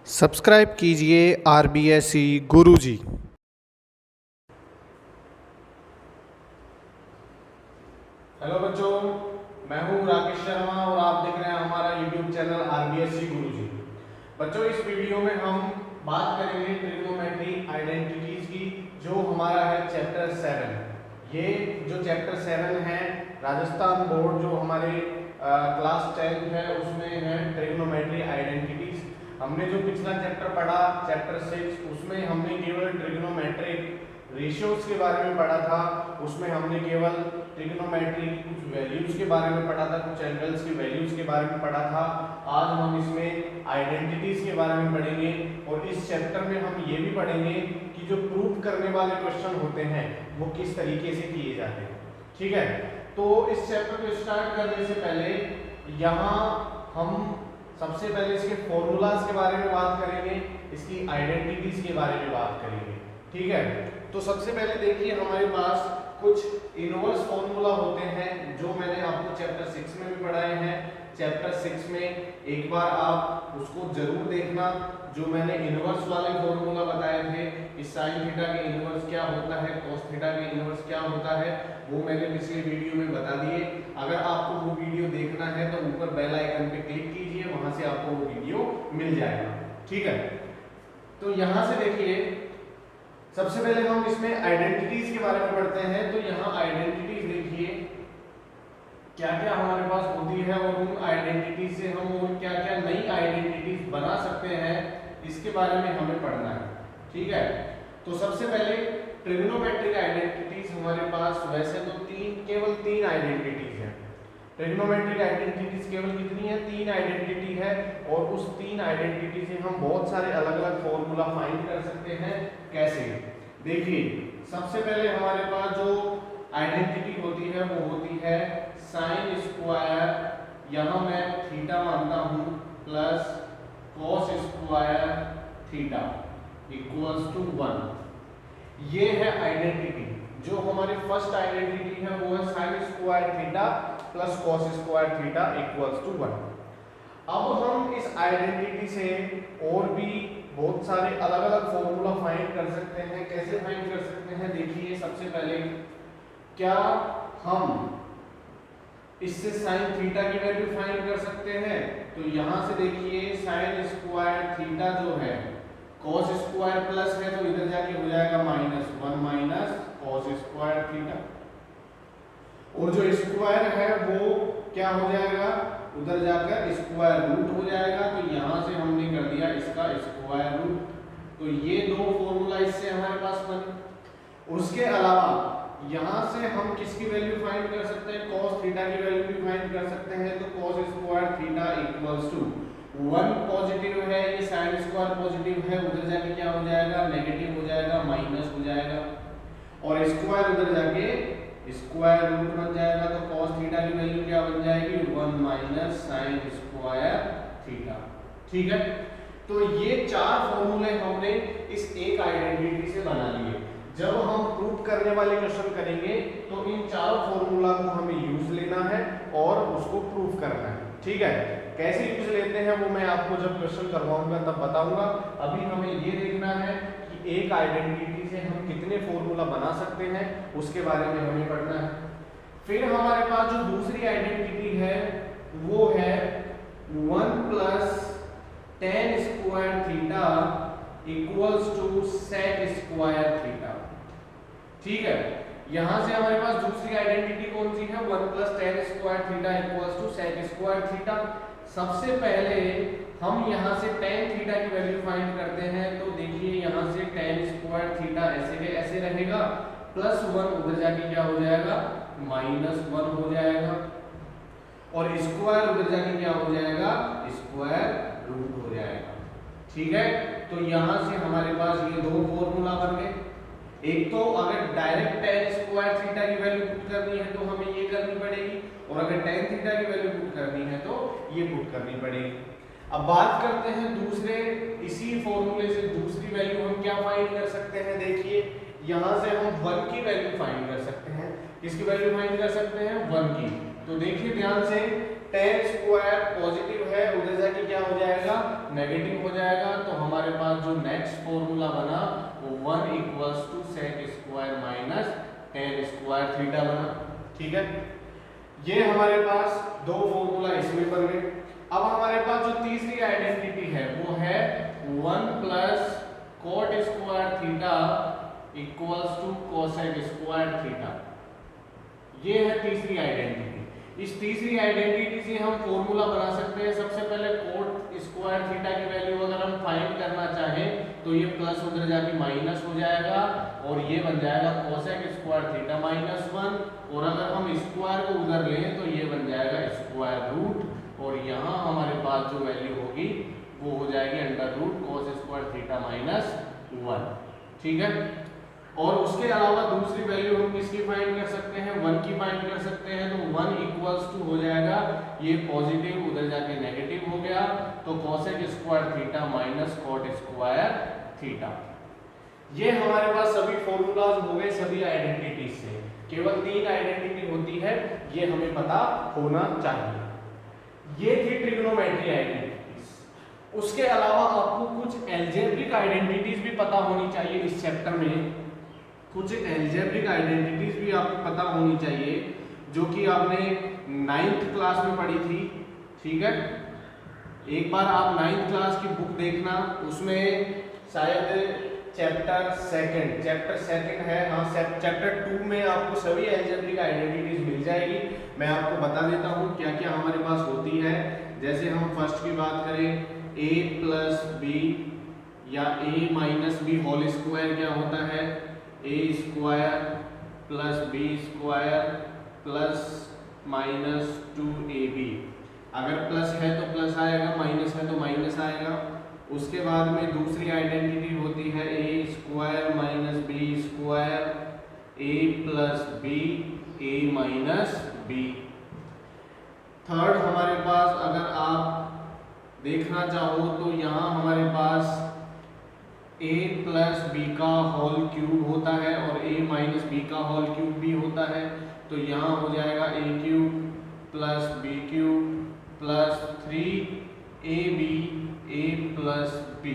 Subscribe कीजिए RBSE गुरुजी। Hello बच्चों, मैं हूं राकेश शर्मा और आप देख रहे हैं हमारा YouTube चैनल RBSE गुरुजी। बच्चों, इस वीडियो में हम बात करेंगे ट्रिग्नोमेट्री आइडेंटिटीज की, जो हमारा है चैप्टर 7। ये जो चैप्टर 7 है, राजस्थान बोर्ड जो हमारे क्लास 10 है उसमें है ट्रिग्नोमेट्री आइडेंटिटीज। हमने जो पिछला चैप्टर पढ़ा चैप्टर 6, उसमें हमने केवल ट्रिग्नोमेट्रिक रेशियोज के बारे में पढ़ा था। उसमें हमने केवल ट्रिग्नोमेट्री की कुछ वैल्यूज के बारे में पढ़ा था, कुछ एंगल्स की वैल्यूज के बारे में पढ़ा था। आज हम इसमें आइडेंटिटीज के बारे में पढ़ेंगे और इस चैप्टर में हम ये भी पढ़ेंगे कि जो प्रूव करने वाले क्वेश्चन होते हैं वो किस तरीके से किए जाते हैं। ठीक है, तो इस चैप्टर को स्टार्ट करने से पहले यहाँ हम सबसे पहले इसके फॉर्मूलाज के बारे में बात करेंगे, इसकी आइडेंटिटीज के बारे में बात करेंगे। ठीक है, तो सबसे पहले देखिए हमारे पास कुछ इनवर्स फॉर्मूला होते हैं जो मैंने आपको चैप्टर 6 में भी पढ़ाए हैं। चैप्टर 6 में एक बार आप उसको जरूर देखना, जो मैंने इनवर्स वाले फॉर्मूला बताए थे कि साइन थीटा के इनवर्स क्या होता है, कॉस थीटा के इनवर्स क्या होता है, वो मैंने पिछले वीडियो में बता दिए। अगर आपको वो वीडियो देखना है तो ऊपर बेल आइकन पे क्लिक कीजिए, वहां से आपको वो वीडियो मिल जाएगा। ठीक है, तो यहां से देखिए सबसे पहले हम इसमें आइडेंटिटीज के बारे में पढ़ते हैं। तो यहाँ आइडेंटिटीज देखिए क्या क्या हमारे पास होती है और उन आइडेंटिटीज से हम और क्या क्या नई आइडेंटिटीज बना सकते हैं, इसके बारे में हमें पढ़ना है। ठीक है, तो सबसे पहले ट्रिग्नोमेट्रिक आइडेंटिटीज हमारे पास वैसे तो केवल तीन आइडेंटिटीज है। ट्रिग्नोमेट्रिक आइडेंटिटीज केवल कितनी है? तीन आइडेंटिटी है, और उस तीन आइडेंटिटी से हम बहुत सारे अलग अलग फॉर्मूला फाइंड कर सकते हैं। कैसे? देखिए सबसे पहले हमारे पास जो आइडेंटिटी होती है वो होती है साइन स्क्वायर, यहाँ मैं थीटा मानता हूँ, plus cos square theta equals to 1। ये है आइडेंटिटी। जो हमारी फर्स्ट आइडेंटिटी है वो है sine square theta plus cos square theta equals to 1। अब हम इस आइडेंटिटी से और भी बहुत सारे अलग अलग फॉर्मूला फाइंड कर सकते हैं। कैसे फाइंड कर सकते हैं? देखिए सबसे पहले क्या हम इससे साइन थीटा की वैल्यू फाइंड कर सकते हैं? तो यहां से देखिए साइन स्क्वायर थीटा जो है कॉस स्क्वायर प्लस है, तो इधर जाके हो जाएगा -1 माइनस कॉस स्क्वायर थीटा, और जो स्क्वायर है वो क्या हो जाएगा? उधर जाकर स्क्वायर रूट हो जाएगा। तो यहां से हमने कर दिया इसका स्क्वायर रूट। तो ये दो फॉर्मूला इससे हमारे पास बने। उसके अलावा यहां से हम किसकी वैल्यू फाइंड कर सकते हैं? cos थीटा की वैल्यू भी फाइंड कर सकते हैं। तो cos square theta equals to 1 positive है, ये sin स्क्वायर पॉजिटिव है, उधर जाके क्या हो जाएगा? नेगेटिव हो जाएगा, माइनस हो जाएगा, और स्क्वायर उधर जाके स्क्वायर रूट बन जाएगा। तो cos थीटा की वैल्यू क्या बन जाएगी? 1 माइनस sin स्क्वायर थीटा। ठीक है, तो ये चार फॉर्मूले हमने इस एक आइडेंटिटी से बना लिए। जब हम प्रूफ करने वाले क्वेश्चन करेंगे तो इन चारों फॉर्मूला को हमें यूज लेना है और उसको प्रूफ करना है। ठीक है, कैसे यूज लेते हैं वो मैं आपको जब क्वेश्चन करवाऊंगा तब बताऊंगा। अभी हमें ये देखना है कि एक आइडेंटिटी से हम कितने फॉर्मूला बना सकते हैं, उसके बारे में हमें पढ़ना है। फिर हमारे पास जो दूसरी आइडेंटिटी है वो है 1 plus tan square theta equals to sec square theta. ठीक है, यहां से हमारे पास दूसरी आइडेंटिटी कौन सी है? 1 plus tan square theta equals to sec square theta. सबसे पहले हम यहां से tan थीटा की वैल्यू फाइंड करते हैं। तो देखिए यहां से tan स्क्वायर थीटा ऐसे के ऐसे रहेगा, प्लस 1 उधर जाके क्या हो जाएगा? -1 हो जाएगा, और स्क्वायर उधर जाके क्या हो जाएगा? स्क्वायर रूट हो जाएगा। ठीक है, तो यहां से हमारे पास ये दो फॉर्मूला बन गए। एक तो अगर डायरेक्ट tan स्क्वायर थीटा की वैल्यू पुट करनी है तो हमें ये करनी पड़ेगी, और अगर tan थीटा की वैल्यू पुट करनी है तो ये पुट करनी पड़ेगी। अब बात करते हैं दूसरे, इसी फॉर्मूले से दूसरी वैल्यू हम क्या फाइंड कर सकते हैं? देखिए यहां से हम 1 की वैल्यू फाइंड कर सकते हैं। किसकी वैल्यू फाइंड कर सकते हैं? 1 की। तो देखिए ध्यान से टेन स्क्वायर पॉजिटिव है, उधर जाके क्या हो जाएगा, नेगेटिव हो जाएगा। तो हमारे पास जो नेक्स्ट फॉर्मूला बना वो 1 equals to sec square minus tan square theta बना। ठीक है, ये हमारे पास दो फॉर्मूला इसमें बन गए। अब हमारे पास जो तीसरी आइडेंटिटी है वो है 1 plus cot square theta equals to cosec square theta. ये है तीसरी आइडेंटिटी। इस तीसरी आइडेंटिटी से हम फॉर्मूला बना सकते हैं। सबसे पहले कोट स्क्वायर थीटा की वैल्यू अगर हम फाइंड करना चाहें तो ये प्लस उधर जाके माइनस हो जाएगा और ये बन जाएगा कोसेक स्क्वायर थीटा माइनस 1, और अगर हम स्क्वायर को उधर लें तो ये बन जाएगा स्क्वायर रूट, और यहाँ हमारे पास जो वैल्यू होगी वो हो जाएगी under root cos square theta minus 1। ठीक है, और उसके अलावा दूसरी वैल्यू हम किसकी फाइंड कर सकते हैं, 1 की फाइंड कर सकते हैं। तो 1 इक्वल्स टू हो जाएगा, ये पॉजिटिव उधर जाके नेगेटिव हो गया, तो cosec square theta minus cot square theta. ये हमारे पास सभी फॉर्मूलाज हो गए सभी आइडेंटिटीज से। केवल 3 आइडेंटिटी होती है, ये हमें पता होना चाहिए। ये थी ट्रिग्नोमेट्री आइडेंटिटीज। उसके अलावा आपको कुछ एल्जेब्रिक आइडेंटिटीज भी पता होनी चाहिए। इस चैप्टर में कुछ एल्जेब्रिक आइडेंटिटीज भी आपको पता होनी चाहिए, जो कि आपने 9th क्लास में पढ़ी थी। ठीक है, एक बार आप 9th क्लास की बुक देखना, उसमें शायद चैप्टर सेकंड है, हाँ चैप्टर 2 में आपको सभी एल्जेब्रिक आइडेंटिटीज मिल जाएगी। मैं आपको बता देता हूँ क्या क्या हमारे पास होती है। जैसे हम फर्स्ट की बात करें, a प्लस बी या a minus B whole square क्या होता है, a square plus B square plus minus 2ab। अगर प्लस है तो प्लस आएगा, माइनस है तो माइनस आएगा। उसके बाद में दूसरी आइडेंटिटी होती है a square minus B square a plus B a minus B. Third हमारे पास अगर आप देखना चाहो तो यहाँ हमारे पास a प्लस बी का होल क्यूब होता है और a माइनस बी का होल क्यूब भी होता है। तो यहाँ हो जाएगा a cube plus B cube plus 3ab a plus B.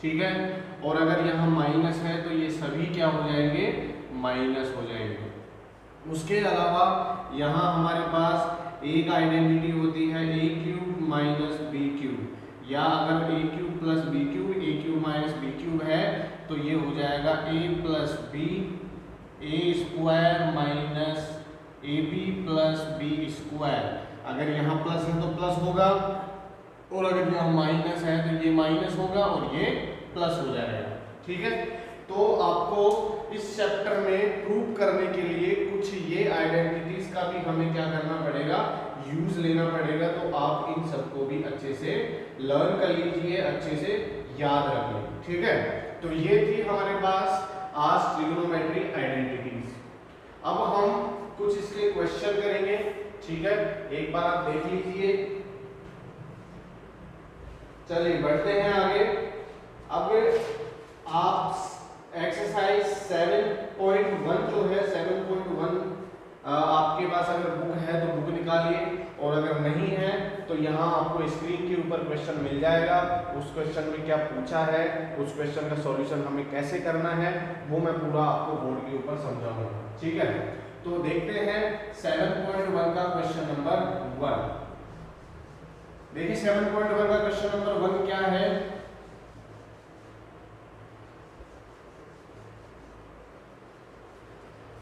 ठीक है, और अगर यहाँ माइनस है तो ये सभी क्या हो जाएंगे, माइनस हो जाएंगे। उसके अलावा यहाँ हमारे पास एक आइडेंटिटी होती है a cube minus B cube, या अगर a cube plus B cube a cube minus B cube है तो ये हो जाएगा a plus B a square minus A B plus B square. अगर यहाँ प्लस है तो प्लस होगा, और अगर यहाँ माइनस है तो ये माइनस होगा और ये प्लस हो जाएगा। ठीक है, तो आपको इस चैप्टर में प्रूव करने के लिए कुछ ये आइडेंटिटीज का भी हमें क्या करना पड़ेगा, यूज लेना पड़ेगा। तो आप इन सबको भी अच्छे से लर्न कर लीजिए, अच्छे से याद रख लीजिए। ठीक है, तो ये थी हमारे पास आज ट्रिग्नोमेट्री आइडेंटिटीज। अब हम कुछ इसके क्वेश्चन करेंगे। ठीक है, एक बार आप देख लीजिए। चलिए बढ़ते हैं आगे। अब आप एक्सरसाइज 7.1 जो है 7.1 आपके पास अगर बुक है तो बुक निकालिए, और अगर नहीं है तो यहाँ आपको स्क्रीन के ऊपर क्वेश्चन मिल जाएगा। उस क्वेश्चन में क्या पूछा है, उस क्वेश्चन का सॉल्यूशन हमें कैसे करना है वो मैं पूरा आपको बोर्ड के ऊपर समझाऊंगा। ठीक है, तो देखते हैं 7.1 का क्वेश्चन नंबर 1। देखिए 7.1 का क्वेश्चन नंबर 1 क्या है।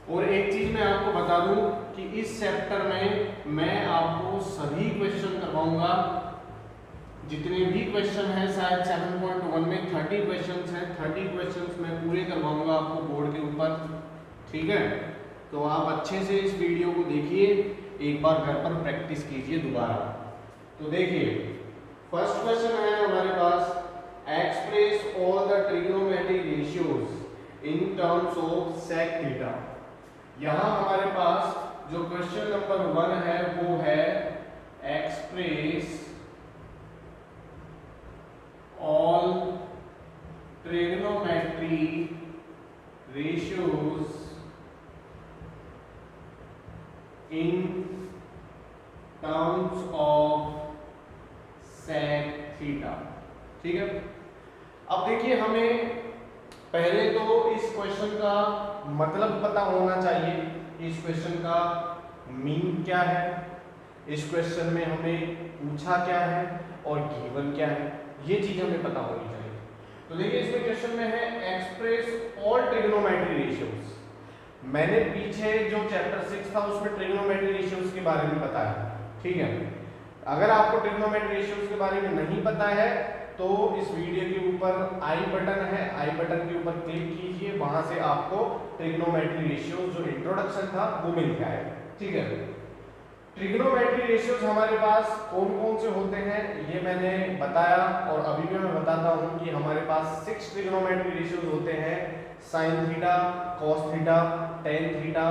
और एक चीज मैं आपको बता दूं कि इस चैप्टर में मैं आपको सभी क्वेश्चन करवाऊंगा, जितने भी क्वेश्चन हैं। शायद 7.1 में 30 क्वेश्चंस हैं, 30 क्वेश्चंस मैं पूरे करवाऊंगा आपको बोर्ड के ऊपर। ठीक है, तो आप अच्छे से इस वीडियो को देखिए, एक बार घर पर प्रैक्टिस कीजिए दोबारा। तो देखिए फर्स्ट क्वेश्चन है हमारे पास, express all the trigonometric ratios in terms of sec theta. यहाँ हमारे पास जो क्वेश्चन नंबर 1 है वो है express all trigonometry ratios in terms अब देखिए, हमें पहले तो इस क्वेश्चन का मतलब पता होना चाहिए। इस क्वेश्चन का मीन क्या है, इस क्वेश्चन में हमें पूछा क्या है और गिवन क्या है, ये चीज हमें पता होनी चाहिए। तो देखिए, इसमें क्वेश्चन में है एक्सप्रेस ऑल ट्रिग्नोमेट्री रेशियोज। मैंने पीछे जो चैप्टर 6 था उसमें ट्रिग्नोमेट्री रेशियोज के बारे में बताया, ठीक है। अगर आपको ट्रिग्नोमेट्री रेशियोज के बारे में नहीं पता है तो इस वीडियो के ऊपर आई बटन है, आई बटन के ऊपर क्लिक कीजिए, वहां से आपको ट्रिग्नोमेट्री रेशियोज जो इंट्रोडक्शन था वो मिल जाएगा, ठीक है। ट्रिग्नोमेट्री रेशियोज हमारे पास कौन कौन से होते हैं ये मैंने बताया, और अभी भी मैं बताता हूं कि हमारे पास 6 ट्रिग्नोमेट्री रेशियोज होते हैं। Sine theta, cos theta, tan theta,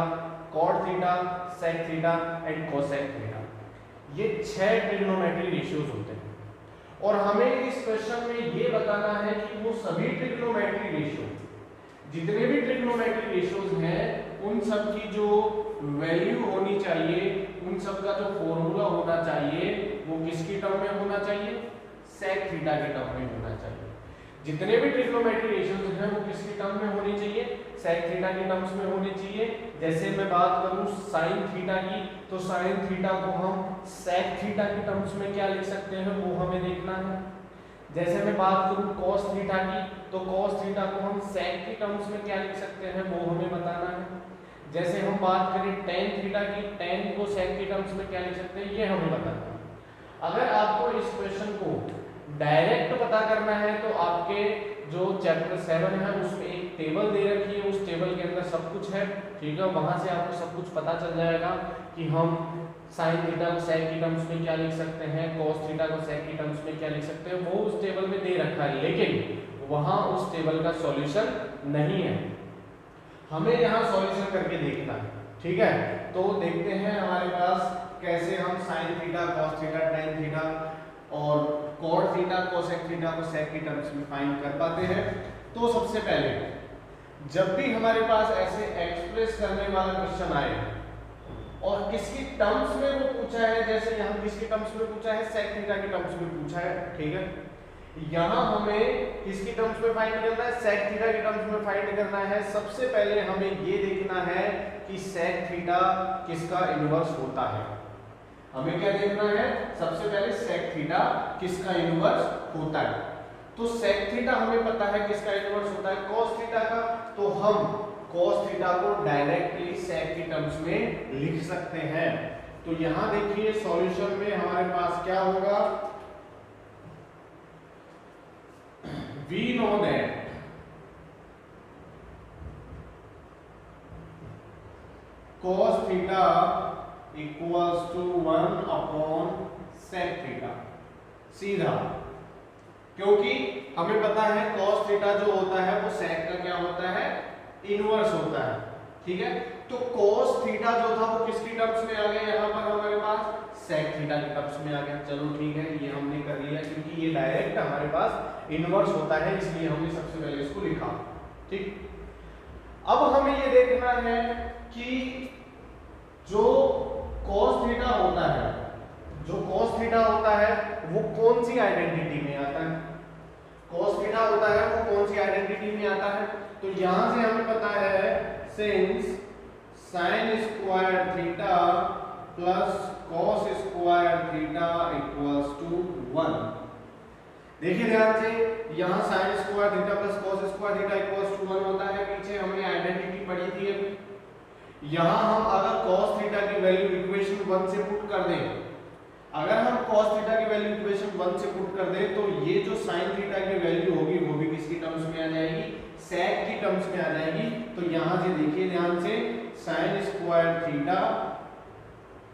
cot theta, sec theta and cosec theta, ये 6 ट्रिग्नोमेट्री रेशियोज होते हैं। और हमें इस क्वेश्चन में ये बताना है कि वो सभी ट्रिग्नोमेट्री रेशियो, जितने भी ट्रिग्नोमेट्री रेशियोज हैं, उन सब की जो वैल्यू होनी चाहिए, उन सब का जो फॉर्मूला होना चाहिए वो किसकी टर्म में होना चाहिए, सेक थीटा के टर्म में होना चाहिए। जितने भी ट्रिग्नोमेट्री रेशियोज हैं वो किसकी टर्म में होनी चाहिए, सेक थीटा की टर्म्स में होनी चाहिए। जैसे मैं बात करूं साइन थीटा की, तो साइन थीटा को हम सेक थीटा की टर्म्स में क्या लिख सकते हैं वो हमें देखना है। जैसे मैं बात करूं कॉस थीटा की, तो कॉस थीटा को हम सेक की टर्म्स में क्या लिख सकते हैं वो हमें बताना है। जैसे हम बात करें टेन थीटा की, टेन को सेक की टर्म्स में क्या लिख सकते हैं ये हमें बताना है। अगर आपको इस क्वेश्चन को डायरेक्ट पता करना है तो आपके जो चैप्टर 7 है उसमें एक टेबल दे रखी है, उस टेबल के अंदर सब कुछ है, ठीक है। वहां से आपको सब कुछ पता चल जाएगा कि हम साइन थीटा को सेक की टर्म्स में क्या लिख सकते हैं, कॉस थीटा को सेक की टर्म्स में क्या लिख सकते हैं, वो उस टेबल में दे रखा है, लेकिन वहां उस टेबल का सॉल्यूशन नहीं है, हमें यहाँ सॉल्यूशन करके देखना है, ठीक है। तो देखते हैं हमारे पास कैसे हम sign theta, cos theta, tan theta और कॉट थीटा, कोसेक थीटा को सेक की टर्म्स में फाइंड कर पाते हैं। तो सबसे पहले जब भी हमारे पास ऐसे एक्सप्रेस करने वाला क्वेश्चन आए और किसकी टर्म्स में वो पूछा है, जैसे यहाँ किसकी टर्म्स में पूछा है, सेक थीटा की टर्म्स में पूछा है, ठीक है। यहाँ हमें किसकी टर्म्स में फाइंड करना है, सेक थीटा की टर्म्स में फाइंड करना है। सबसे पहले हमें ये देखना है कि सेक थीटा किसका इनवर्स होता है। हमें क्या देखना है, सबसे पहले सेक थीटा किसका इनवर्स होता है। तो सेक थीटा हमें पता है किसका इनवर्स होता है, कॉस थीटा का, तो हम कॉस थीटा को डायरेक्टली सेक की टर्म्स में लिख सकते हैं। तो यहां देखिए सॉल्यूशन में हमारे पास क्या होगा, we know that cos theta equals to 1 upon sec theta, सीधा, क्योंकि हमें पता है cos थीटा जो होता है वो sec का क्या होता है, इनवर्स होता है, ठीक है। तो cos थीटा जो था वो किसकी टर्म्स में आ गया, यहाँ पर हमारे पास sec थीटा की टर्म्स में आ गया। चलो ठीक है, ये हमने कर लिया, क्योंकि ये डायरेक्ट हमारे पास इनवर्स होता है, इसलिए हमने सबसे पहले इसको लिखा, ठीक। अब हमें ये देखना है कि जो cos थीटा होता है, जो cos थीटा होता है वो कौन सी आइडेंटिटी में आता है, cos थीटा होता है वो कौन सी आइडेंटिटी में आता है। तो यहां से हमें पता है since sin square theta plus cos square theta equals to 1। देखिए ध्यान से, यहाँ sin square theta plus cos square theta equals to 1 होता है, पीछे हमने आइडेंटिटी पढ़ी थी अभी। यहाँ हम अगर cos थीटा की वैल्यू इक्वेशन 1 से पुट कर दें, अगर हम cos थीटा की वैल्यू इक्वेशन 1 से पुट कर दें तो ये जो sin थीटा की वैल्यू होगी वो भी किसकी टर्म्स में आ जाएगी, sec की टर्म्स में आ जाएगी। तो यहाँ से देखिए ध्यान से, sin स्क्वायर थीटा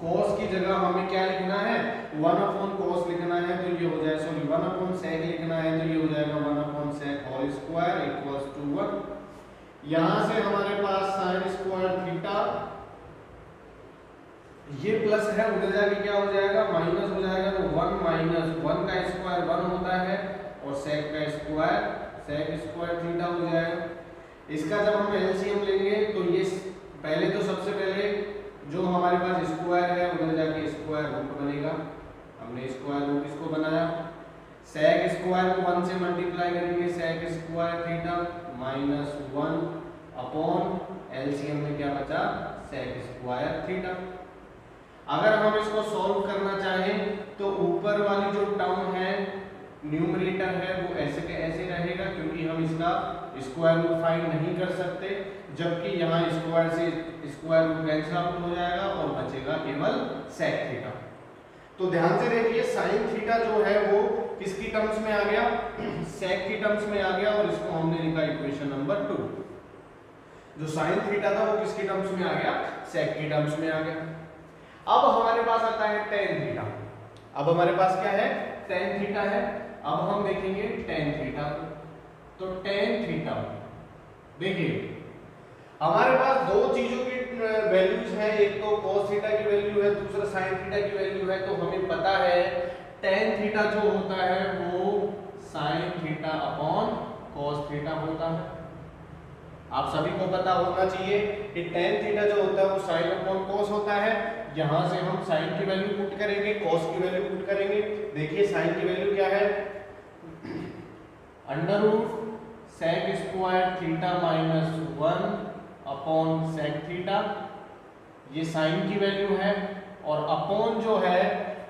cos की जगह हमें क्या लिखना है, 1 अपॉन cos लिखना है, तो ये हो जाएगा, सॉरी 1 अपॉन sec लिखना है, तो ये हो जाएगा 1 upon sec whole square equals to 1। यहाँ से हमारे पास sin स्क्वायर थीटा, ये प्लस है, उधर जाके क्या हो जाएगा, माइनस हो जाएगा, तो 1 माइनस 1 का स्क्वायर 1 होता है और sec का स्क्वायर sec स्क्वायर थीटा हो जाएगा। इसका जब हम एलसीएम लेंगे तो ये पहले तो सबसे पहले जो हमारे पास स्क्वायर है उधर जाके स्क्वायर रूट बनेगा, हमने स्क्वायर रूट इसको बनाया, sec स्क्वायर को 1 से मल्टीप्लाई करेंगे, sec square theta minus 1 upon LCM में क्या बचा, sec स्क्वायर थीटा। अगर हम इसको सॉल्व करना चाहें तो ऊपर वाली जो टर्म है न्यूमरेटर है वो ऐसे के ऐसे रहेगा, क्योंकि हम इसका स्क्वायर रूट फाइंड नहीं कर सकते, जबकि यहाँ स्क्वायर से स्क्वायर रूट कैंसिल आउट हो जाएगा और बचेगा केवल sec थीटा। तो ध्यान से देखिए sin थीटा जो है वो किसकी टर्म्स में आ गया, sec की टर्म्स में आ गया, और इसको हमने लिखा इक्वेशन नंबर 2। जो sin थीटा था वो किसकी टर्म्स में आ गया, sec की टर्म्स में आ गया। अब हमारे पास आता है tan थीटा। अब हमारे पास क्या है, tan थीटा है। अब हम देखेंगे tan थीटा। तो tan थीटा देखिए हमारे पास दो चीजों की वैल्यूज है, एक तो cos थीटा की वैल्यू है, दूसरा sin थीटा की वैल्यू है। तो हमें पता है tan थीटा जो होता है वो sin theta upon cos theta होता है। आप सभी को पता होना चाहिए कि tan थीटा जो होता है वो sin अपॉन cos होता है। यहां से हम sin की वैल्यू पुट करेंगे, cos की वैल्यू पुट करेंगे। देखिए sin की वैल्यू क्या है, under root sec square theta minus 1 upon sec theta, ये sin की वैल्यू है, और अपॉन जो है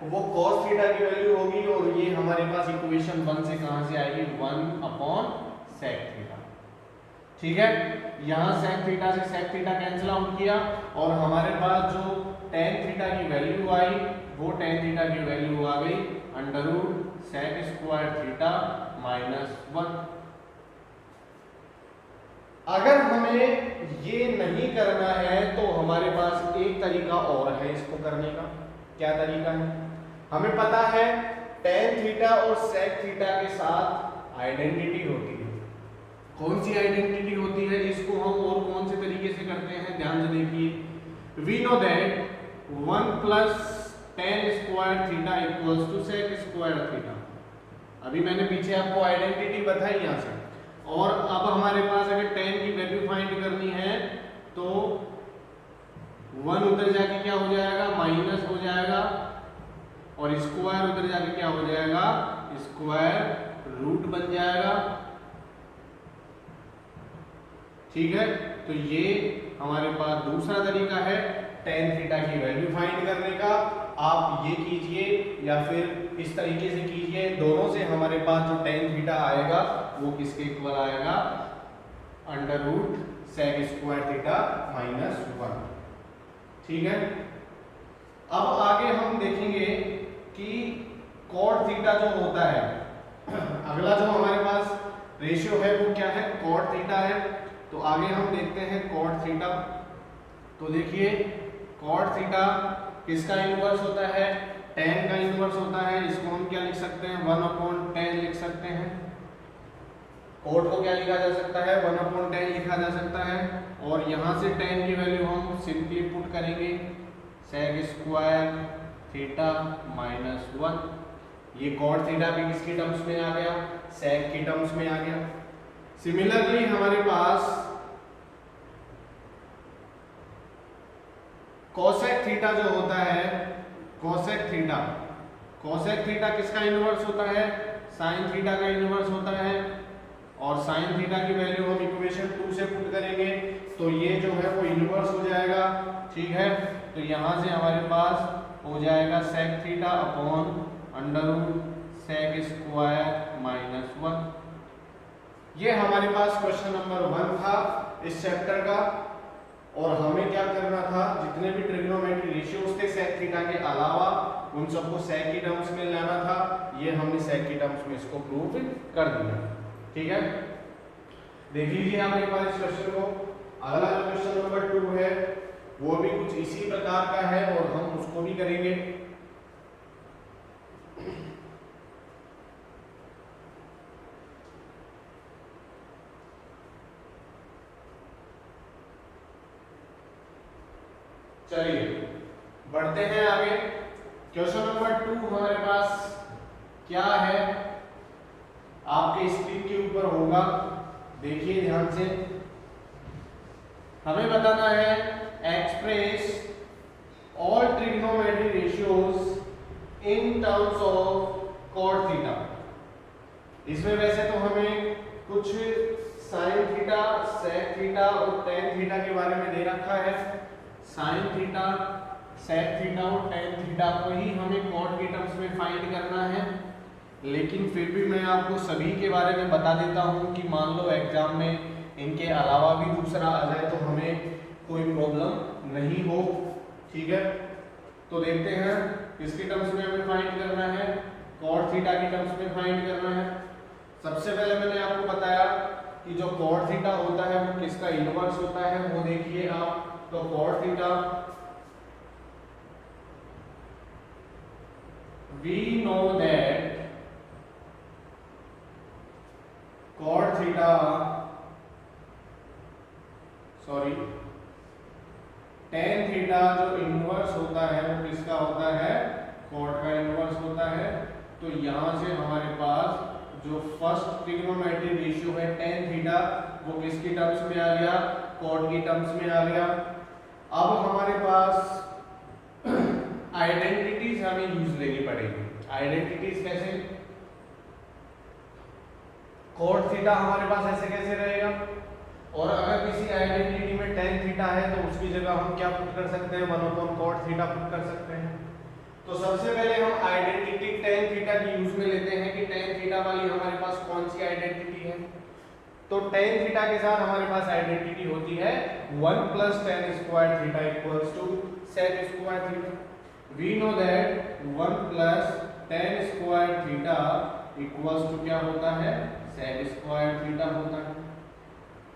वो cos थीटा की वैल्यू होगी, और ये हमारे पास इक्वेशन 1 से कहां से आएगी, 1 अपॉन sec थीटा। ठीक है, यहां sec थीटा से sec थीटा कैंसिल आउट किया, और हमारे पास जो tan थीटा की वैल्यू आई वो tan थीटा की वैल्यू आ गई under root sec square theta minus 1। अगर हमें ये नहीं करना है तो हमारे पास एक तरीका और है इसको करने का। क्या तरीका है, हमें पता है tan थीटा और sec थीटा के साथ आइडेंटिटी होती है। कौन सी आइडेंटिटी होती है, इसको हम और कौन से तरीके से करते हैं, ध्यान से देखिए। We know that 1 plus tan square theta equals to sec square theta. अभी मैंने पीछे आपको आइडेंटिटी बताई यहाँ से, और अब हमारे पास अगर tan की वैल्यू फाइंड करनी है तो 1 उधर जाके क्या हो जाएगा, माइनस हो जाएगा, और स्क्वायर उधर जाके क्या हो जाएगा, स्क्वायर रूट बन जाएगा। ठीक है, तो ये हमारे पास दूसरा तरीका है tan थीटा की वैल्यू फाइंड करने का। आप ये कीजिए या फिर इस तरीके से कीजिए, दोनों से हमारे पास जो tan थीटा आएगा वो किसके इक्वल आएगा, under root sec square theta minus 1। ठीक है, अब आगे हम देखेंगे कि cot थीटा जो होता है, अगला जो हमारे पास रेशियो है वो क्या है, cot थीटा है। तो आगे हम देखते हैं cot थीटा। तो देखिए cot थीटा किसका इनवर्स होता है, tan का इनवर्स होता है। इसको हम क्या लिख सकते हैं, 1 अपॉन tan लिख सकते हैं। cot को क्या लिखा जा सकता है, 1 अपॉन tan लिखा जा सकता है, और यहाँ से tan की वैल्यू हम सिंपली पुट करेंगे sec स्क्वायर थीटा माइनस 1। ये cot थीटा भी किसकी टर्म्स में आ गया, sec की टर्म्स में आ गया। सिमिलरली हमारे पास cosec थीटा जो होता है, cosec थीटा किसका इनवर्स होता है, sin थीटा का इनवर्स होता है, और sin थीटा की वैल्यू हम इक्वेशन 2 से पुट करेंगे तो ये जो है वो इनवर्स हो जाएगा। ठीक है, तो यहाँ से हमारे पास हो जाएगा sec theta upon under root sec square minus 1। ये हमारे पास क्वेश्चन नंबर 1 था इस चैप्टर का, और हमें क्या करना था, जितने भी ट्रिग्नोमेट्री रेशियोज थे sec थीटा के अलावा उन सबको sec की टर्म्स में लाना था। ये हमने sec की टर्म्स में इसको प्रूव कर दिया। ठीक है, देख लीजिए आप एक बार इस क्वेश्चन को। अगला जो क्वेश्चन नंबर 2 है वो भी कुछ इसी प्रकार का है, और हम उसको भी करेंगे। चलिए बढ़ते हैं आगे। क्वेश्चन नंबर 2 हमारे पास क्या है, आपके स्क्रीन के ऊपर होगा, देखिए ध्यान से। हमें बताना है express all trigonometry ratios in terms of cot theta. इसमें वैसे तो हमें कुछ साइन थीटा, सेक थीटा और टेन थीटा के बारे में दे रखा है। साइन थीटा, सेक थीटा और टेन थीटा को ही हमें कॉट के टर्म्स में फाइंड करना है, लेकिन फिर भी मैं आपको सभी के बारे में बता देता हूँ कि मान लो एग्जाम में इनके अलावा भी दूसरा आ जाए तो हमें कोई प्रॉब्लम नहीं हो। ठीक है, तो देखते हैं किसके टर्म्स में हमें फाइंड करना है, कॉट थीटा के टर्म्स में फाइंड करना है। सबसे पहले मैंने आपको बताया कि जो कॉट थीटा होता है वो किसका इनवर्स होता है, वो देखिए आप। तो cot theta we know that cot theta tan theta जो इनवर्स होता है वो किसका होता है, कॉट का इनवर्स होता है। तो यहां से हमारे पास जो फर्स्ट ट्रिग्नोमेट्री रेशियो है tan थीटा वो किसकी टर्म्स में आ गया, कॉट की टर्म्स में आ गया। अब हमारे पास आइडेंटिटीज हमें यूज लेनी पड़ेगी। आइडेंटिटीज कैसे, कॉट थीटा हमारे पास ऐसे कैसे रहेगा, और अगर किसी आइडेंटिटी में tan थीटा है तो उसकी जगह हम क्या पुट कर सकते हैं, 1 cot थीटा पुट कर सकते हैं। तो सबसे पहले हम आइडेंटिटी tan थीटा की यूज में लेते हैं कि tan थीटा वाली हमारे पास कौन सी आइडेंटिटी है। तो tan थीटा के साथ हमारे पास आइडेंटिटी होती है 1 + tan square theta = sec square theta. We know that 1 + tan square theta = क्या होता है, sec स्क्वायर थीटा होता है।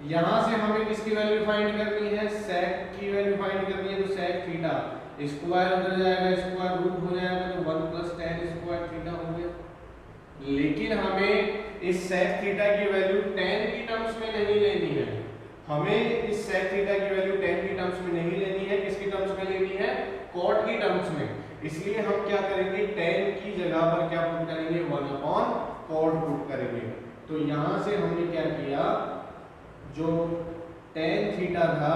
यहां से हमें किसकी वैल्यू फाइंड करनी है, sec की वैल्यू फाइंड करनी है। तो sec थीटा स्क्वायर उधर जाएगा, स्क्वायर रूट हो जाएगा, तो 1 + tan स्क्वायर थीटा हो गया। लेकिन हमें इस sec थीटा की वैल्यू tan की टर्म्स में नहीं लेनी है, हमें इस sec थीटा की वैल्यू tan की टर्म्स में नहीं लेनी है, किसकी टर्म्स में लेनी है, cot की टर्म्स में। इसलिए हम क्या करेंगे, tan की जगह पर क्या पुट करेंगे, 1 cot पुट करेंगे। तो यहां से हमने क्या किया, जो tan थीटा था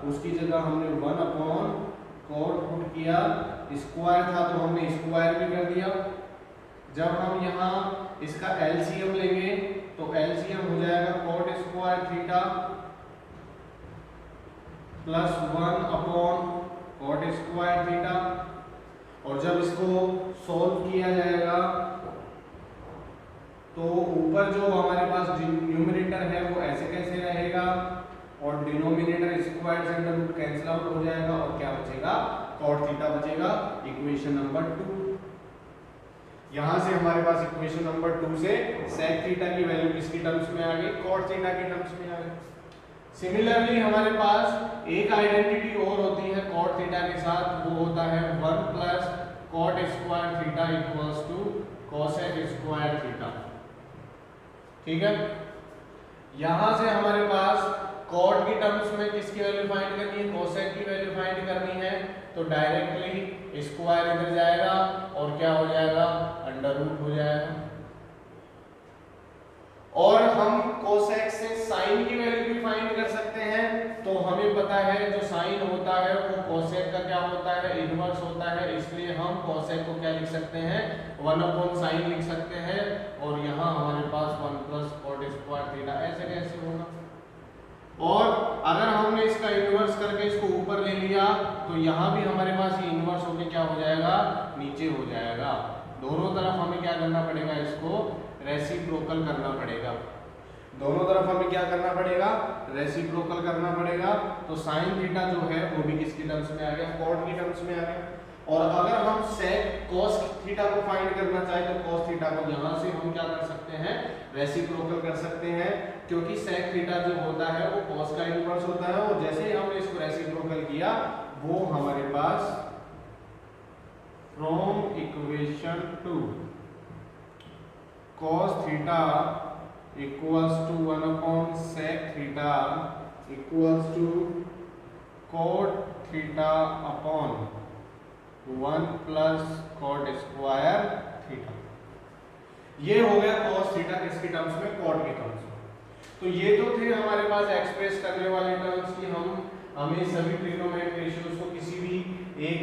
उसकी जगह हमने 1 cot पुट किया, स्क्वायर था तो हमने स्क्वायर भी कर दिया। जब हम यहाँ इसका एलसीएम लेंगे तो एलसीएम हो जाएगा cot square theta plus 1 cot square theta. और जब इसको सॉल्व किया जाएगा तो ऊपर जो हमारे पास न्यूमरेटर है वो ऐसे कैसे रहेगा, और डिनोमिनेटर स्क्वायर से अंडर रूट कैंसिल आउट हो जाएगा, और क्या बचेगा, cot थीटा बचेगा। इक्वेशन नंबर 2, यहां से हमारे पास इक्वेशन नंबर 2 से sec थीटा की वैल्यू किसकी टर्म्स में आ गई, cot थीटा की टर्म्स में आ गई। सिमिलरली हमारे पास एक आइडेंटिटी और होती है cot थीटा के साथ, वो होता है 1 + cot square theta = cosec square theta. ठीक है, यहां से हमारे पास cot की टर्म्स में किसकी वैल्यू फाइंड करनी है, cosec की वैल्यू फाइंड करनी है। तो डायरेक्टली स्क्वायर इधर जाएगा और क्या हो जाएगा, अंडर रूट हो जाएगा। और हम cosec से sin की वैल्यू भी फाइंड कर सकते हैं। तो हमें पता है जो sin होता है वो cosec का क्या होता है, इनवर्स होता है। इसलिए हम cosec को क्या लिख सकते हैं, 1/sin लिख सकते हैं। और यहाँ हमारे पास 1 + cot स्क्वायर थीटा ऐसे कैसे होगा। और अगर हमने इसका इनवर्स करके इसको ऊपर ले लिया तो यहाँ भी हमारे पास ये इनवर्स होके क्या हो जाएगा, नीचे हो जाएगा। दोनों तरफ हमें क्या करना पड़ेगा, इसको रेसिप्रोकल करना पड़ेगा। दोनों तरफ हमें क्या करना पड़ेगा, रेसिप्रोकल करना पड़ेगा। तो sin थीटा जो है वो भी किसकी टर्म्स में आ गया, cot की टर्म्स में आ गया। और अगर हम sec cos थीटा को फाइंड करना चाहे तो cos थीटा को यहाँ से हम क्या कर सकते हैं, रेसिप्रोकल कर सकते हैं, क्योंकि sec थीटा जो होता है वो cos का इनवर्स होता है। और जैसे ही हमने इसको रेसिप्रोकल किया वो हमारे पास from equation 2 cos theta = 1/sec theta = cot theta upon 1 + cot square theta. ये हो गया cos थीटा किसकी टर्म्स में, cot के टर्म्स में। तो ये तो थे हमारे पास एक्सप्रेस करने वाले टर्म्स की हमें सभी ट्रिग्नोमेट्रिक रेशियोज को किसी भी एक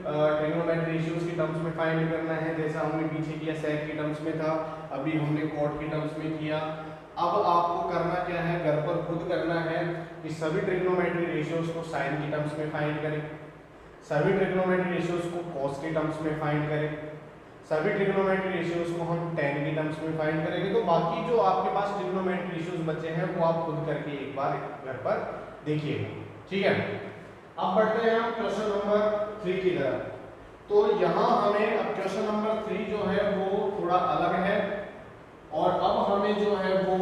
ट्रिग्नोमेट्री रेशियोज के टर्म्स में फाइंड करना है, जैसा हमने पीछे किया सेक के टर्म्स में था, अभी हमने कॉट के टर्म्स में किया। अब आपको करना क्या है, घर पर खुद करना है कि सभी ट्रिग्नोमेट्री रेशियोज को साइन के टर्म्स में फाइंड करें, सभी ट्रिग्नोमेट्री रेशियोज को कॉस के टर्म्स में फाइंड करें, सभी ट्रिग्नोमेट्री रेशियोज को हम tan के टर्म्स में फाइंड करेंगे। तो बाकी जो आपके पास ट्रिग्नोमेट्री रेशियोज बचे हैं वो आप खुद करके एक बार घर पर देखिएगा, ठीक है। अब बढ़ते हैं हम क्वेश्चन नंबर 3 की तरफ। तो यहाँ हमें अब क्वेश्चन नंबर 3 जो है वो थोड़ा अलग है, और अब हमें जो है वो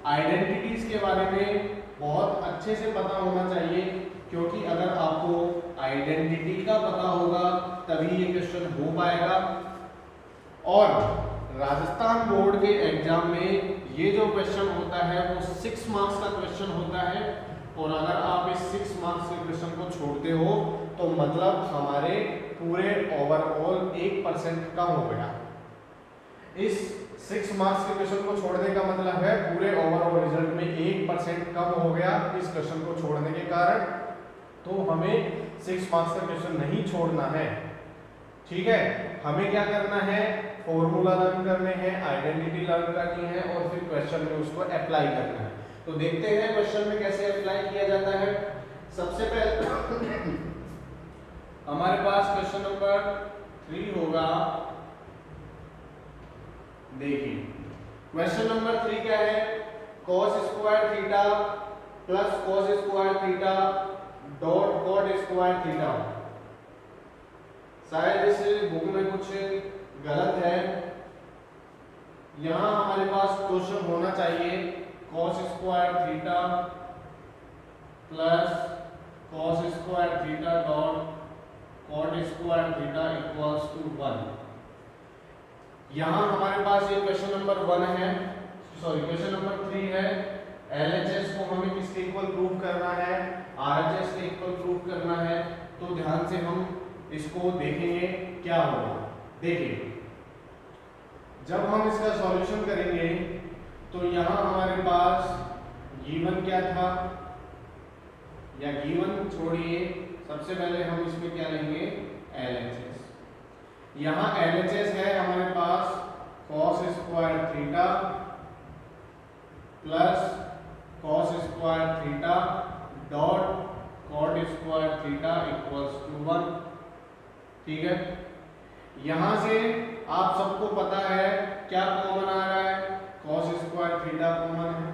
आइडेंटिटीज के बारे में बहुत अच्छे से पता होना चाहिए, क्योंकि अगर आपको आइडेंटिटी का पता होगा तभी ये क्वेश्चन हो पाएगा। और राजस्थान बोर्ड के एग्जाम में ये जो क्वेश्चन होता है वो 6 मार्क्स का क्वेश्चन होता है, और अगर आप इस 6 मार्क्स के क्वेश्चन को छोड़ते हो तो मतलब हमारे पूरे ओवरऑल 1% कम हो गया। इस 6 मार्क्स के क्वेश्चन को छोड़ने का मतलब है पूरे ओवरऑल रिजल्ट में 1% कम हो गया इस क्वेश्चन को छोड़ने के कारण। तो हमें 6 मार्क्स का क्वेश्चन नहीं छोड़ना है, ठीक है। हमें क्या करना है, फॉर्मूला लर्न करने हैं, आइडेंटिटी लर्न करनी है, और फिर क्वेश्चन में उसको अप्लाई करना है। तो देखते हैं क्वेश्चन में कैसे अप्लाई किया जाता है। सबसे पहले हमारे पास क्वेश्चन नंबर 3 होगा। देखिए क्वेश्चन नंबर 3 क्या है, cos square theta plus cos square theta dot cot square theta. शायद इस बुक में कुछ गलत है, यहां हमारे पास क्वेश्चन होना चाहिए cos square theta plus cos square theta dot cot square theta equals to 1। यहां हमारे पास ये क्वेश्चन नंबर 1 है, सॉरी क्वेश्चन नंबर 3 है। LHS को हमें किसके इक्वल प्रूव करना है, RHS के इक्वल प्रूव करना है। तो ध्यान से हम इसको देखेंगे क्या होगा। देखिए जब हम इसका सॉल्यूशन करेंगे तो यहाँ हमारे पास गिवन क्या था, या गिवन छोड़िए, सबसे पहले हम इसमें क्या लेंगे, LHS। यहाँ LHS है हमारे पास cos square theta plus cos square theta dot cot square theta equals to 1, ठीक है। यहां से आप सबको पता है क्या कॉमन आ रहा है, cos स्क्वायर थीटा कॉमन है।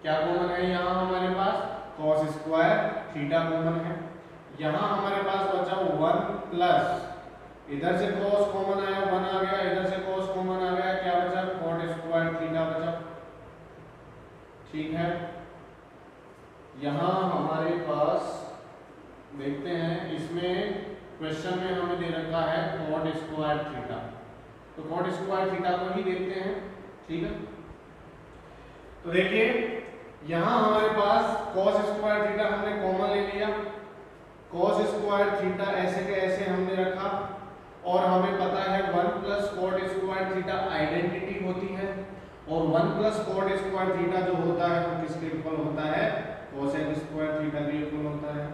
क्या कॉमन है यहाँ हमारे पास, cos स्क्वायर थीटा कॉमन है। यहाँ हमारे पास बचा 1 प्लस, इधर से cos कॉमन आया 1 आ गया, इधर से cos कॉमन आ गया, क्या बचा, cot स्क्वायर थीटा बचा, ठीक है। यहाँ हमारे पास देखते हैं, इसमें क्वेश्चन में हमें दे रखा है cot स्क्वायर थीटा, तो cot स्क्वायर थीटा को ही देखते हैं, ठीक है। तो देखिए यहाँ हमारे पास cos स्क्वायर थीटा हमने कॉमन ले लिया, cos स्क्वायर थीटा ऐसे के ऐसे हमने रखा, और हमें पता है 1 plus cot square theta identity होती है, और 1 प्लस cot स्क्वायर थीटा जो होता है वो किसके इक्वल होता है, cosec स्क्वायर थीटा के इक्वल होता है।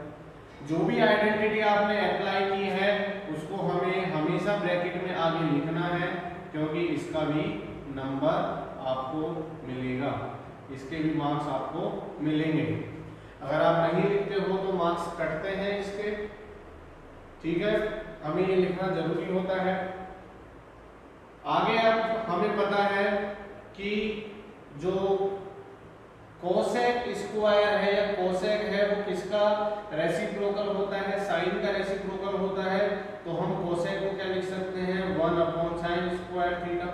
जो भी आइडेंटिटी आपने अप्लाई की है उसको हमें हमेशा ब्रैकेट में आगे लिखना है, क्योंकि इसका भी नंबर आपको मिलेगा, इसके भी मार्क्स आपको मिलेंगे। अगर आप नहीं लिखते हो तो मार्क्स कटते हैं इसके, ठीक है। हमें ये लिखना जरूरी होता है। आगे अब हमें पता है कि जो कोसेक स्क्वायर है या कोसेक है वो किसका रेसिप्रोकल होता है, साइन का रेसिप्रोकल होता है। तो हम कोसेक को क्या लिख सकते हैं, 1 अपॉन साइन स्क्वायर थीटा।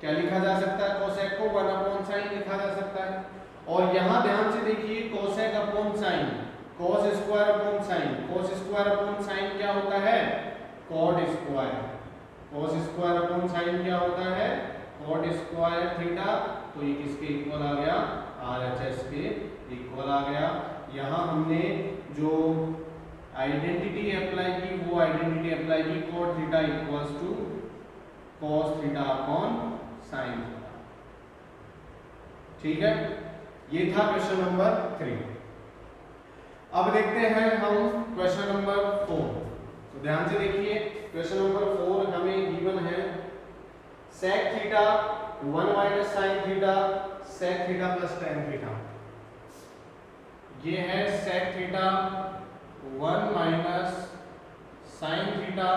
क्या लिखा जा सकता है, कोसेक को 1 अपॉन साइन लिखा जा सकता है। और यहाँ ध्यान से देखिए, cosec upon sine, cos square upon sine, cos square upon sine क्या होता है, cot square, cos square upon sine क्या होता है, cot स्क्वायर थीटा। तो ये किसके इक्वल आ गया, RHS के इक्वल आ गया। यहाँ हमने जो आइडेंटिटी अप्लाई की वो आइडेंटिटी अप्लाई की cot theta equals to cos theta upon sine theta, ठीक है। ये था क्वेश्चन नंबर 3। अब देखते हैं हम क्वेश्चन नंबर 4। तो ध्यान से देखिए, क्वेश्चन नंबर 4 हमें गिवन है sec theta 1 minus sin theta sec theta plus tan theta. ये है sec theta 1 minus sin theta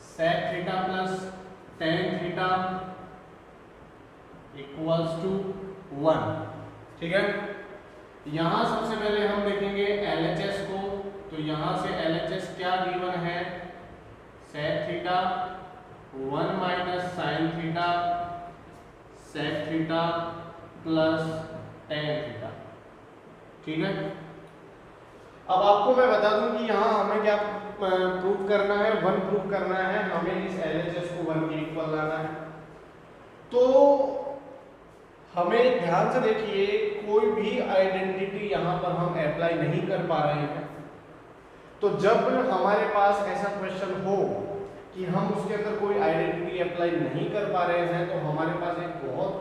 sec theta plus tan theta equals to 1। ठीक है, यहां सबसे पहले हम देखेंगे LHS को। तो यहां से LHS क्या गिवन है, sec theta 1 minus sin theta sec theta plus tan theta. ठीक है, अब आपको मैं बता दूं कि यहाँ हमें क्या प्रूव करना है, 1 प्रूव करना है। हमें इस LHS को 1 के इक्वल लाना है। तो हमें ध्यान से देखिए, कोई भी आइडेंटिटी यहाँ पर हम अप्लाई नहीं कर पा रहे हैं। तो जब हमारे पास ऐसा क्वेश्चन हो कि हम उसके अंदर कोई आइडेंटिटी अप्लाई नहीं कर पा रहे हैं, तो हमारे पास एक बहुत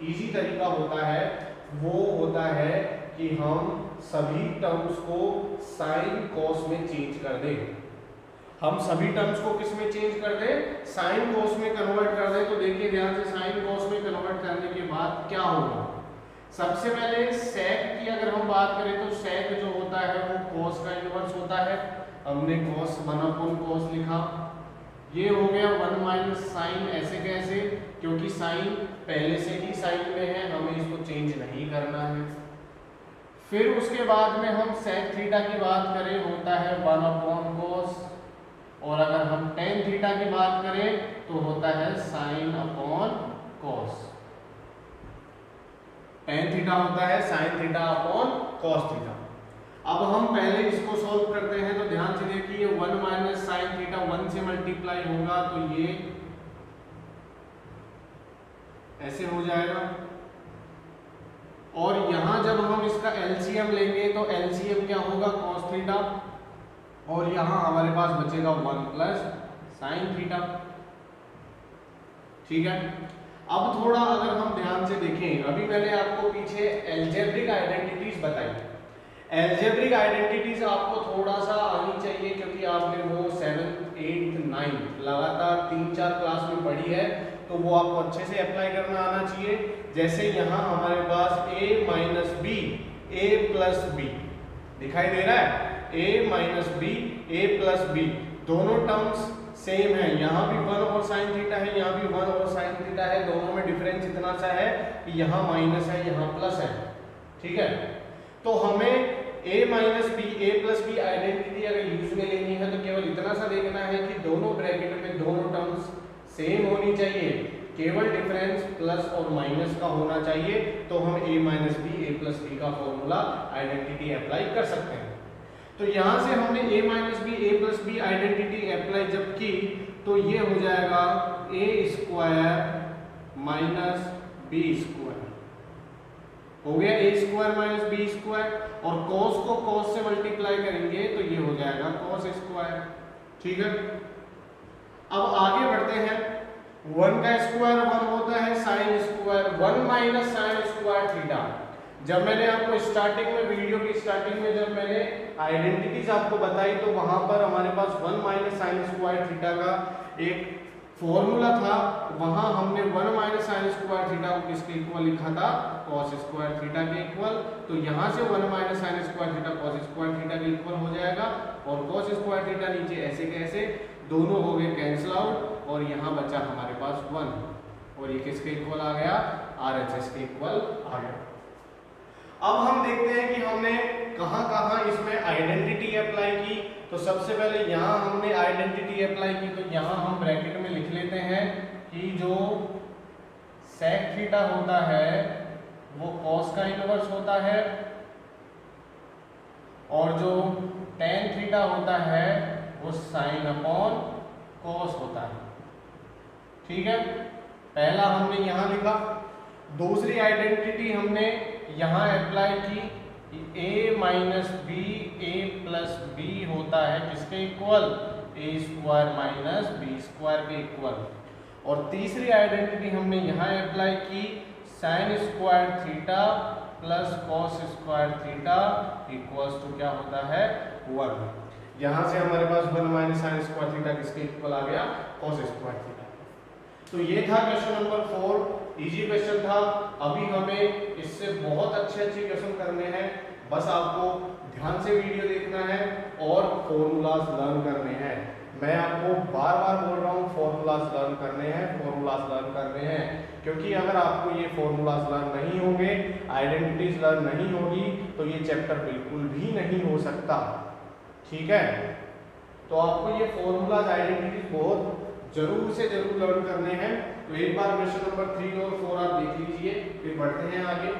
इजी तरीका होता है। वो होता है कि हम सभी टर्म्स को साइन कॉस में चेंज कर दें। हम सभी टर्म्स को किस में चेंज कर दें, साइन कॉस में कन्वर्ट कर दें। तो देखिए ध्यान से, साइन कॉस में कन्वर्ट करने के बाद क्या होगा। सबसे पहले sec की अगर हम बात करें तो sec जो होता है वो cos का इनवर्स होता है। हमने cos 1/cos लिखा। ये हो गया 1 माइनस साइन। ऐसे कैसे, क्योंकि साइन पहले से ही साइन में है, हमें इसको चेंज नहीं करना है। फिर उसके बाद में हम sec थीटा की बात करें, होता है 1/cos। और अगर हम tan थीटा की बात करें तो होता है sin/cos। tan थीटा होता है sin थीटा/cos थीटा। अब हम पहले इसको सॉल्व करते हैं। तो ध्यान से देखिए, 1 माइनस sin थीटा 1 से मल्टीप्लाई होगा तो ये ऐसे हो जाएगा। और यहां जब हम इसका LCM लेंगे तो LCM क्या होगा, cos थीटा। और यहां हमारे पास बचेगा 1 प्लस sin थीटा। ठीक है, अब थोड़ा अगर हम ध्यान से देखें, अभी मैंने आपको पीछे एल्जेब्रिक आइडेंटिटीज बताई। एल्जेब्रिक आइडेंटिटीज आपको थोड़ा सा आनी चाहिए, क्योंकि आपने वो 7th 8th 9th लगातार 3-4 क्लास में पढ़ी है, तो वो आपको अच्छे से अप्लाई करना आना चाहिए। जैसे यहाँ हमारे पास a minus B a plus B दिखाई दे रहा है, a minus B a plus B, दोनों टर्म्स सेम है। यहाँ भी 1 और साइन थीटा है, यहाँ भी 1 और साइन थीटा है। दोनों में डिफरेंस इतना सा है कि यहाँ माइनस है, यहाँ प्लस है। ठीक है, तो हमें a minus B a plus B identity अगर यूज में लेनी है तो केवल इतना सा देखना है कि दोनों ब्रैकेट में दोनों टर्म्स सेम होनी चाहिए, केवल डिफरेंस प्लस और माइनस का होना चाहिए। तो हम a minus B a plus B का फॉर्मूला आइडेंटिटी अप्लाई कर सकते हैं। तो यहाँ से हमने a minus B a plus B identity apply जब की तो ये हो जाएगा a square minus B square, हो गया a square minus B square. और cos को cos से मल्टीप्लाई करेंगे तो ये हो जाएगा cos स्क्वायर। ठीक है, अब आगे बढ़ते हैं। 1 का स्क्वायर 1 होता है, sine square 1 minus sine square theta. जब मैंने आपको स्टार्टिंग में, वीडियो की स्टार्टिंग में जब मैंने आइडेंटिटीज आपको बताई तो वहां पर हमारे पास 1 माइनस साइन स्क्वायर थीटा का एक फॉर्मूला था। वहां हमने 1 माइनस साइन स्क्वायर थीटा को किसके इक्वल लिखा था, cos स्क्वायर थीटा के इक्वल। तो यहां से 1 minus sine square theta cos square theta के इक्वल हो जाएगा। और cos स्क्वायर थीटा नीचे ऐसे कैसे, दोनों हो गए कैंसिल आउट। और यहाँ बचा हमारे पास 1, और ये किसके इक्वल आ गया, RHS के इक्वल आ गया। अब हम देखते हैं कि हमने कहां-कहां इसमें आइडेंटिटी अप्लाई की। तो सबसे पहले यहाँ हमने आइडेंटिटी अप्लाई की, तो यहाँ हम ब्रैकेट में लिख लेते हैं कि जो sec थीटा होता है वो cos का इनवर्स होता है, और जो tan थीटा होता है वो sin/cos होता है। ठीक है, पहला हमने यहाँ लिखा। दूसरी आइडेंटिटी हमने यहाँ अप्लाई की, a minus B a plus B होता है किसके equal, a square minus B square के इक्वल। और तीसरी आइडेंटिटी हमने यहाँ अप्लाई की, sine square theta plus cos square theta equals to क्या होता है 1। यहाँ से हमारे पास 1 माइनस साइन स्क्वायर थीटा किसके इक्वल आ गया कॉस स्क्वायर थीटा। तो ये था क्वेश्चन नंबर 4, इजी क्वेश्चन था। अभी हमें इससे बहुत अच्छे क्वेश्चन करने हैं, बस आपको ध्यान से वीडियो देखना है और फॉर्मूलाज लर्न करने हैं। मैं आपको बार बार बोल रहा हूँ फॉर्मूलाज लर्न करने हैं, फॉर्मूलाज लर्न करने हैं, क्योंकि अगर आपको ये फॉर्मूलाज लर्न नहीं होंगे, आइडेंटिटीज लर्न नहीं होगी, तो ये चैप्टर बिल्कुल भी नहीं हो सकता। ठीक है, तो आपको ये फॉर्मूलाज आइडेंटिटीज बहुत जरूर से जरूर लर्न करने हैं। तो एक बार क्वेश्चन नंबर 3 और 4 आप देख लीजिए, फिर बढ़ते हैं आगे।